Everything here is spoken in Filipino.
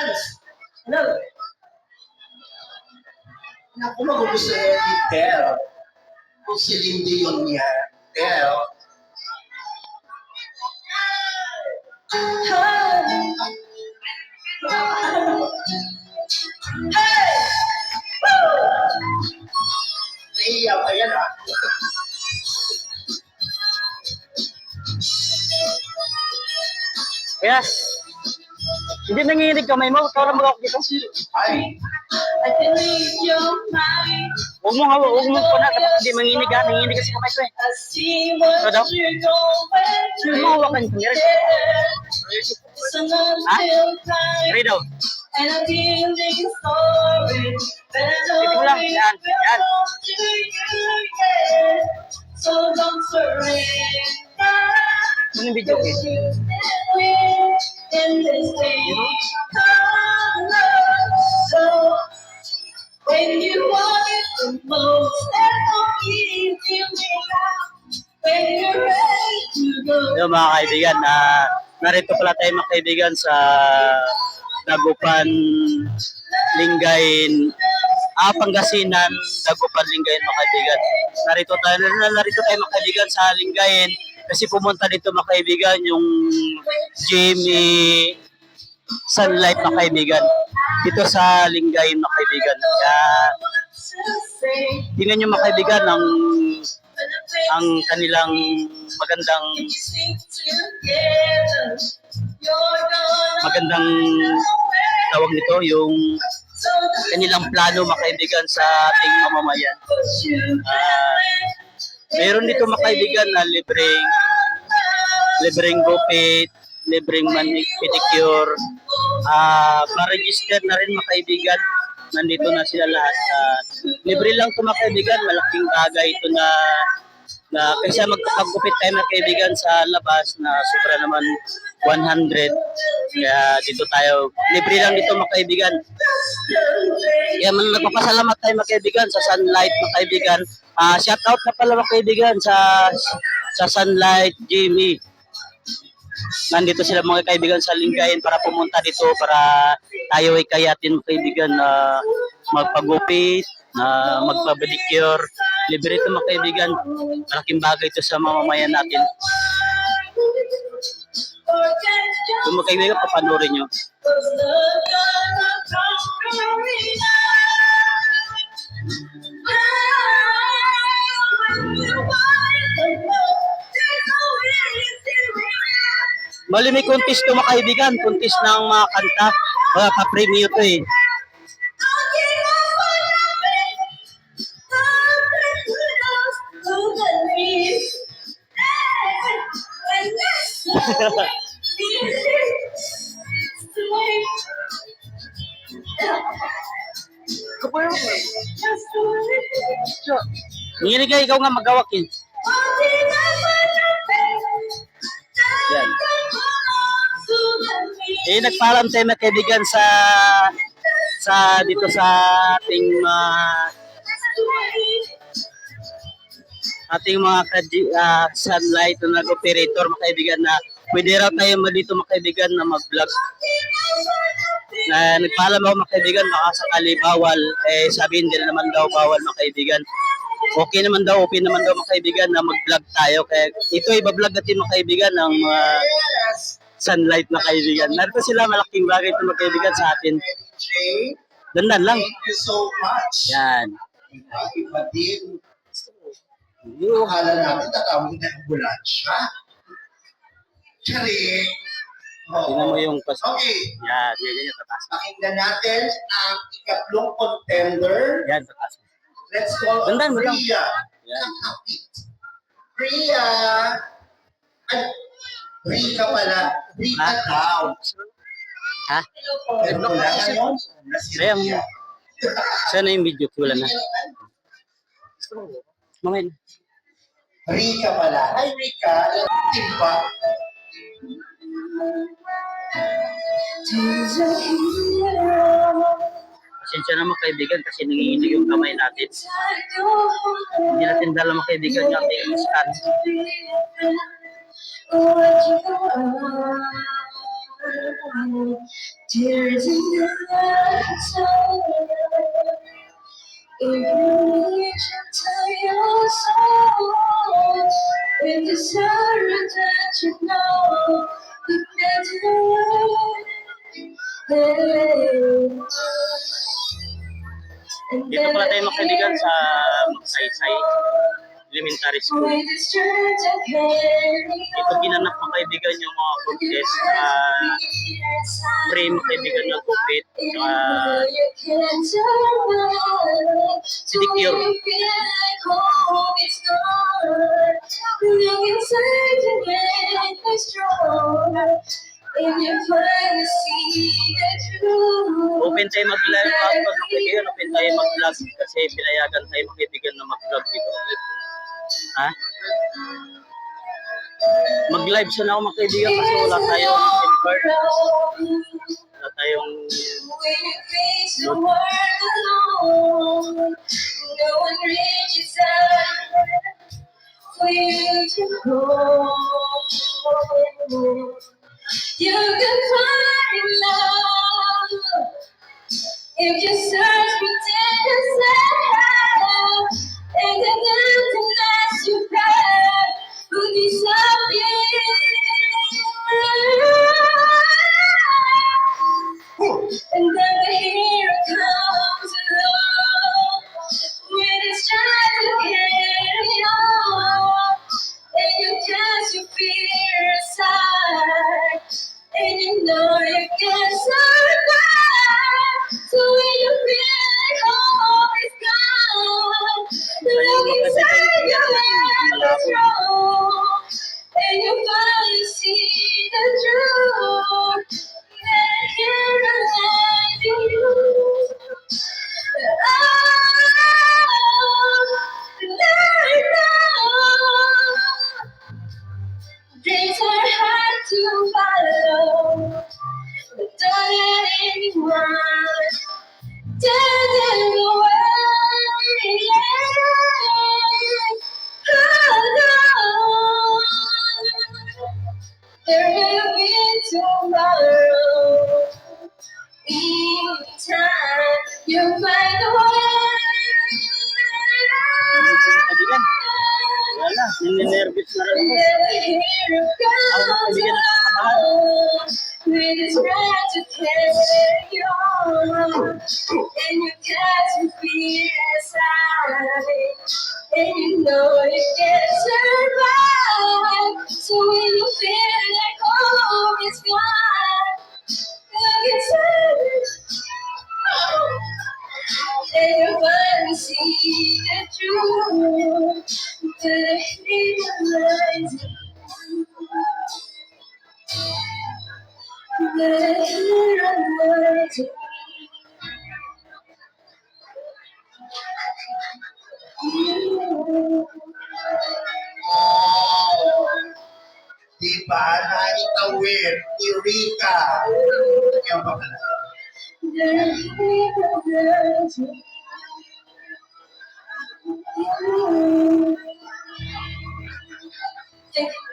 Hans! Hello! Naku, magugusto niya ni Tel. Kung si Lindy yun niya. Tel. Hey! Woo! Naiiyak ka yan, ha? Kaya, hindi nanginginig kamay mo. Ikaw lang mag-ako dito. Ay! Huwag mo po na. Kapag hindi manginig ha. Nanginginig kasi kamay ko eh. Ito daw? Sino mo hawakan ko? Ha? Kaya daw. Titig mo lang. Yan. Yan. Ano yung video ko eh? When you want it the most, that's all easy when you're ready to go. Yo, mga kaibigan, narito pala tayo mga kaibigan sa Dagupan, Lingayen, Pangasinan, Dagupan, Lingayen mga kaibigan. Narito tayo mga kaibigan sa Lingayen kasi pumunta dito mga kaibigan yung Jimmy Sunlight mga kaibigan. Dito sa Lingayen mga kaibigan. Kaya tingnan nyo mga kaibigan ang kanilang magandang tawag nito, yung kanilang plano mga kaibigan sa ating mamamayan. Meron dito mga kaibigan na libreng gupit, libreng manik, pedicure, ma-register na rin mga kaibigan. Nandito na sila lahat. Libre lang ito mga kaibigan, malaking bagay ito na kaysa magpagupit tayo mga kaibigan sa labas na sobra naman 100. Kaya dito tayo, libre lang dito mga kaibigan. Kaya nagpapasalamat tayo mga kaibigan sa Sunlight mga kaibigan. Shout out na pala mga kaibigan sa Sunlight Jimmy. Nandito sila mga kaibigan sa Lingayen para pumunta dito para tayo ay kayatin mga kaibigan na magpagupit, na magpa-pedicure. Libre ito mga kaibigan. Malaking bagay ito sa mamamayan natin. Kung mga kaibigan, papanoorin nyo. Bali may contest to mga kaibigan, contest ng mga kanta, pa-premyo to eh. Nanginig ka, ikaw nga magawak eh. Yan. Nagpaalam tayo mga kaibigan dito sa ating mga Sunlight na nag-operator mga kaibigan na pwede raw tayo dito mga kaibigan na mag-vlog. Nagpaalam ako mga kaibigan, baka sakali bawal, sabihin din naman daw bawal mga kaibigan. Okay naman daw mga kaibigan na mag-vlog tayo. Kaya ito iba-vlog natin mga kaibigan ng Sunlight na kaibigan. Narito sila, malaking bagay ito mga kaibigan sa atin. Dandan lang. Thank you so much. Yan. Iba din. Yung akala natin tatawag na ambulansya. Charik. Tingnan mo yung Okay. Yan, yan, tatas. Pakinggan natin ang ikatlong contender. Yan, tatas. Let's call on Dandan mo lang. Priya. Yan. Priya. Rika pala. Rika daw. Ha? Pero wala ngayon. Ayan mo. Sana yung video ko, wala na. Mamaya na. Rika pala. Ay, Rika. Timba. Pasensya na mga kaibigan kasi nanginginig yung kamay natin. Hindi natin dala mga kaibigan yung ating stand. Tears in the eyes if you reach into your soul, with the sorrow that you know, you can't do it. Dito pala tayo mga kaibigan sa Magsaysay Elementary School. Ito ginanap mga kaibigan yung mga contest free mga kaibigan ng gupit, pedicure. Open tayo mag-live mga kaibigan, open tayo mag-vlog kasi pinayagan tayo mga kaibigan na mag-vlog dito. Ha? Mag-live sana ako mga kaibigan kasi wala tayong SIM card. Wala tayong You can find love if you search within yourself, and the emptiness you have will disappear. And then the hero comes along with his strength to carry on, and you cast your fear aside, and you know you can survive. So when you feel like hope is gone, look inside your heart is strong, and you finally see the truth. That hero lies in you. Dreams are hard to follow, but don't let anyone tell them away. Oh, no. There will be tomorrow. Each time you find a way. kaibigan. Wala, nininervous na rin ako. With his right to carry on, and you catch your fear aside, and you know you can survive. So when you feel like hope is gone, look inside, and you finally see the truth. The hidden lies in you. The hidden lies in you. Di ba naitawid ni Rika? Kaya ba ka na? The hidden lies in you. Thank you.